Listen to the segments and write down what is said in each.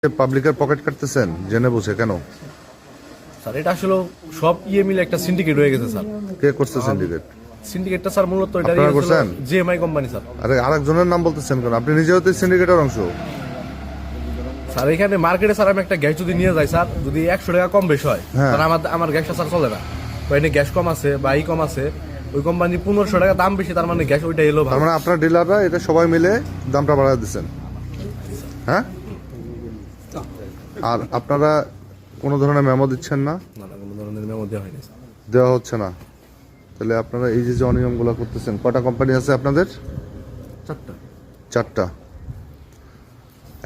পাবলিকের পকেট কাটতেছেন জেনে বুঝে কেন? স্যার এটা আসলে সব মিলে একটা সিন্ডিকেট হয়ে গেছে স্যার। কে করছে সিন্ডিকেট? সিন্ডিকেটটা স্যার মূলত এটা আপনারা করছেন? GMI company sir. আরে আরেকজনের নাম বলতেছেন কেন? আপনি নিজেও তো সিন্ডিকেটের অংশ। স্যার এখানে মার্কেটে স্যার আমি একটা গ্যাস যদি নিয়ে যাই স্যার, যদি 100 টাকা কম বেশি হয় হ্যাঁ। তাহলে আমার গ্যাসটা স্যার চলে না। ওখানে গ্যাস কম আছে বা কম আছে, ওই কোম্পানি 1500 টাকা দাম বেশি, তার মানে গ্যাস ওইটা এলো তার ভালো। মানে আপনার ডিলাররা এটা সবাই মিলে দামটা বাড়ায় দিচ্ছেন, হ্যাঁ? আর আপনারা কোনো ধরনের মেমো দিচ্ছেন না? না না, কোনো ধরনের মেমো দেওয়া হয়নি স্যার। দেওয়া হচ্ছে না? তাহলে আপনারা এই যে অনিয়মগুলো করতেছেন, কটা কোম্পানি আছে আপনাদের? 4টা। 4টা।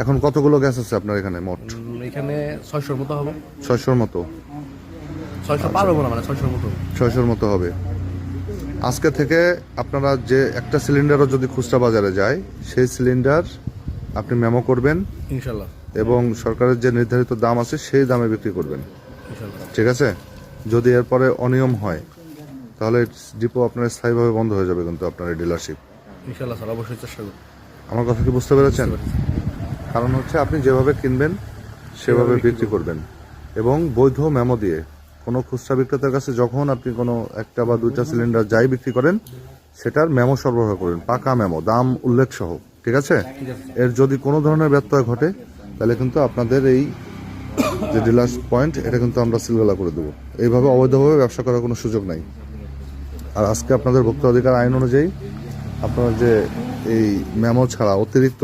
এখন কতগুলো গ্যাস আছে আপনার এখানে মোট? এখানে 600-র মতো হবে। 600-র মতো? 600 পার হবো না, মানে 600-র মতো। 600-র মতো হবে। আজকে থেকে আপনারা যে একটা সিলিন্ডারও যদি খুচরা বাজারে যায়, সেই সিলিন্ডার আপনি মেমো করবেন ইনশাল্লাহ এবং সরকারের যে নির্ধারিত দাম আছে সেই দামে বিক্রি করবেন, ইনশাল্লাহ। ঠিক আছে? যদি এরপরে অনিয়ম হয় তাহলে ডিপো আপনার স্থায়ীভাবে বন্ধ হয়ে যাবে, কিন্তু আপনার এই ডিলারশিপ। ইনশাল্লাহ স্যার, অবশ্যই চেষ্টা করব। আমার কথা কি বুঝতে পেরেছেন? কারণ হচ্ছে আপনি যেভাবে কিনবেন সেভাবে বিক্রি করবেন এবং বৈধ মেমো দিয়ে কোনো খুচরা বিক্রেতার কাছে যখন আপনি কোনো একটা বা দুইটা সিলিন্ডার যাই বিক্রি করেন, সেটার মেমো সরবরাহ করবেন, পাকা মেমো, দাম উল্লেখ সহ, ঠিক আছে? এর যদি কোনো ধরনের ব্যত্যয় ঘটে তাহলে কিন্তু আপনাদের এই যে ডিলার্স পয়েন্ট, এটা কিন্তু আমরা সিলগালা করে দেবো। এইভাবে অবৈধভাবে ব্যবসা করার কোনো সুযোগ নাই। আর আজকে আপনাদের ভোক্তা অধিকার আইন অনুযায়ী আপনারা যে এই মেমো ছাড়া অতিরিক্ত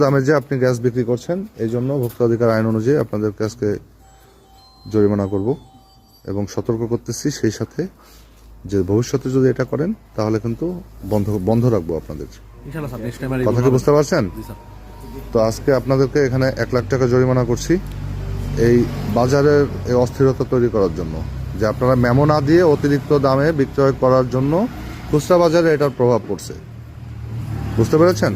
দামে যে আপনি গ্যাস বিক্রি করছেন, এই জন্য ভোক্তা অধিকার আইন অনুযায়ী আপনাদের কাছকে জরিমানা করব এবং সতর্ক করতেছি। সেই সাথে যে ভবিষ্যতে যদি এটা করেন তাহলে কিন্তু বন্ধ রাখবো আপনাদের। ইনশাল্লাহ স্যার, নেক্সট টাইম আর কথা কি বুঝতে পারছেন? জি স্যার। তো আজকে আপনাদেরকে এখানে 1 লাখ টাকা জরিমানা করছি এই বাজারের এই অস্থিরতা তৈরি করার জন্য, যে আপনারা মেমো না দিয়ে অতিরিক্ত দামে বিক্রয় করার জন্য খুচরা বাজারে এটার প্রভাব পড়ছে। বুঝতে পেরেছেন?